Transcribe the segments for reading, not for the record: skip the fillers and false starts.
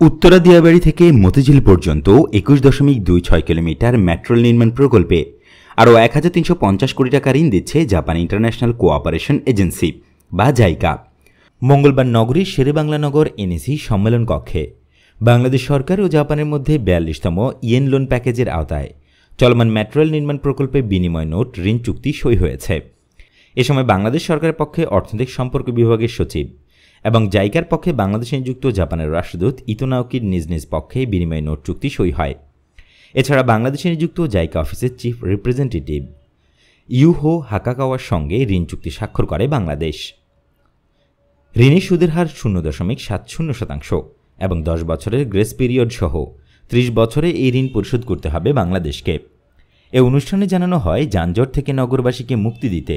উত্তরা দিয়াবাড়ি থেকে মতিঝিল পর্যন্ত ২১.২৬ kilometre metro rail নির্মাণ প্রকল্পে আরও ১,৩৫০ কোটি টাকা ঋণ দিচ্ছে জাপান ইন্টারন্যাশনাল কোঅপারেশন এজেন্সি বা জাইকা। মঙ্গলবার নগরীর শেরেবাংলা নগর এনএসি সম্মেলন কক্ষে বাংলাদেশ সরকার ও জাপানের মধ্যে ৪২তম ইয়েন লোন প্যাকেজের আওতায় চলমান মেট্রো রেল নির্মাণ প্রকল্পে বিনিময় নোট ঋণ চুক্তি সই হয়েছে। এ সময় বাংলাদেশ সরকারের পক্ষে অর্থনৈতিক সম্পর্ক বিভাগের সচিব এবং জাইকার পক্ষে বাংলাদেশে নিযুক্ত জাপানের রাষ্ট্রদূত ইতো নাওকির নিজ নিজ পক্ষে বিনিময় নোট চুক্তি সই হয়। এছাড়া বাংলাদেশে নিযুক্ত জাইকা অফিসের চিফ রিপ্রেজেন্টেটিভ ইউহো হাকাকাওয়ার সঙ্গে ঋণ চুক্তি স্বাক্ষর করে বাংলাদেশ। ঋণের সুদের হার 0.70% এবং 10 বছরের গ্রেস পিরিয়ড সহ 30 বছরে এই ঋণ পরিশোধ করতে হবে বাংলাদেশকে। এ অনুষ্ঠানে জানানো হয়, যানজট থেকে নগরবাসীকে মুক্তি দিতে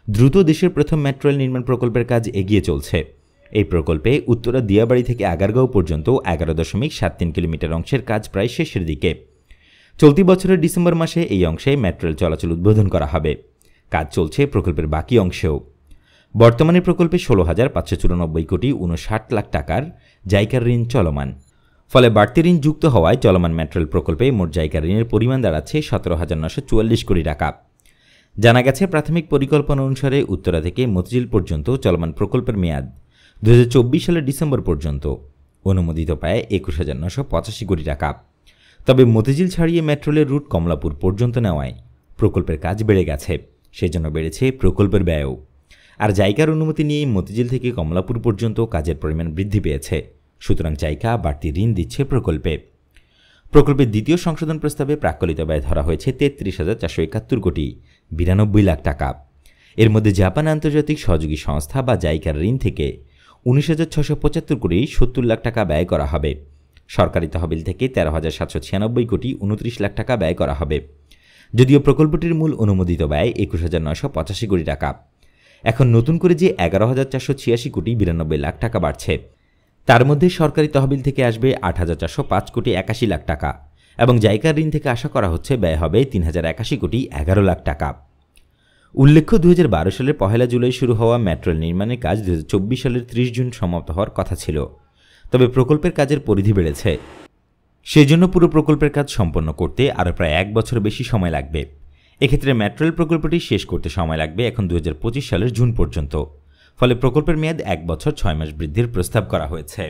দ্রুত দেশের প্রথম মেট্রো রেল নির্মাণ প্রকল্পের কাজ এগিয়ে চলছে। এই প্রকল্পে উত্তরা দিয়াবাড়ি থেকে আগারগাঁও পর্যন্ত 11.73 কিলোমিটার অংশের কাজ প্রায় শেষের দিকে। চলতি বছরের ডিসেম্বর মাসে এই অংশে মেট্রো রেল চলাচল উদ্বোধন করা হবে। কাজ চলছে প্রকল্পের বাকি অংশেও। বর্তমানে প্রকল্পে 16,594 কোটি 59 লাখ টাকার জাইকার ঋণ চলমান। ফলে বাড়তি ঋণ যুক্ত হওয়ায় চলমান মেট্রো রেল প্রকল্পে মোট জাইকার ঋণের পরিমাণ দাঁড়াচ্ছে 17,944 কোটি টাকা। জানা গেছে, প্রাথমিক পরিকল্পনা অনুসারে উত্তরা থেকে মতিঝিল পর্যন্ত চলমান প্রকল্পের মেয়াদ 2024 সালের ডিসেম্বর পর্যন্ত। অনুমোদিত পায় 21,985 কোটি টাকা। তবে মতিঝিল ছাড়িয়ে মেট্রো রেলের রুট কমলাপুর পর্যন্ত নেওয়ায় প্রকল্পের কাজ বেড়ে গেছে, সেজন্য বেড়েছে প্রকল্পের ব্যয়ও। আর জাইকার অনুমতি নিয়ে মতিঝিল থেকে কমলাপুর পর্যন্ত কাজের পরিমাণ বৃদ্ধি পেয়েছে। সুতরাং জাইকা বাড়তি ঋণ দিচ্ছে প্রকল্পে। প্রকল্পের দ্বিতীয় সংশোধন প্রস্তাবে প্রাক্কলিত ব্যয় ধরা হয়েছে 33,471 কোটি 92 লাখ টাকা। এর মধ্যে জাপান আন্তর্জাতিক সহযোগী সংস্থা বা জাইকার ঋণ থেকে 19,675 কোটি 70 লাখ টাকা ব্যয় করা হবে। সরকারি তহবিল থেকে 13,796 কোটি 29 লাখ টাকা ব্যয় করা হবে। যদিও প্রকল্পটির মূল অনুমোদিত ব্যয় 21,985 কোটি টাকা। এখন নতুন করে যে 11,486 কোটি 92 লাখ টাকা বাড়ছে, তার মধ্যে সরকারি তহবিল থেকে আসবে 8,405 কোটি 81 লাখ টাকা এবং জাইকার ঋণ থেকে আশা করা হচ্ছে ব্যয় হবে 3,081 কোটি 11 লাখ টাকা। উল্লেখ্য, 2012 সালের 1 জুলাই শুরু হওয়া মেট্রো রেল নির্মাণের কাজ 2024 সালের 30 জুন সমাপ্ত হওয়ার কথা ছিল। তবে প্রকল্পের কাজের পরিধি বেড়েছে, সেজন্য পুরো প্রকল্পের কাজ সম্পন্ন করতে আরও প্রায় 1 বছর বেশি সময় লাগবে। এক্ষেত্রে মেট্রো রেল প্রকল্পটি শেষ করতে সময় লাগবে এখন 2025 সালের জুন পর্যন্ত। ফলে প্রকল্পের মেয়াদ 1 বছর 6 মাস বৃদ্ধির প্রস্তাব করা হয়েছে।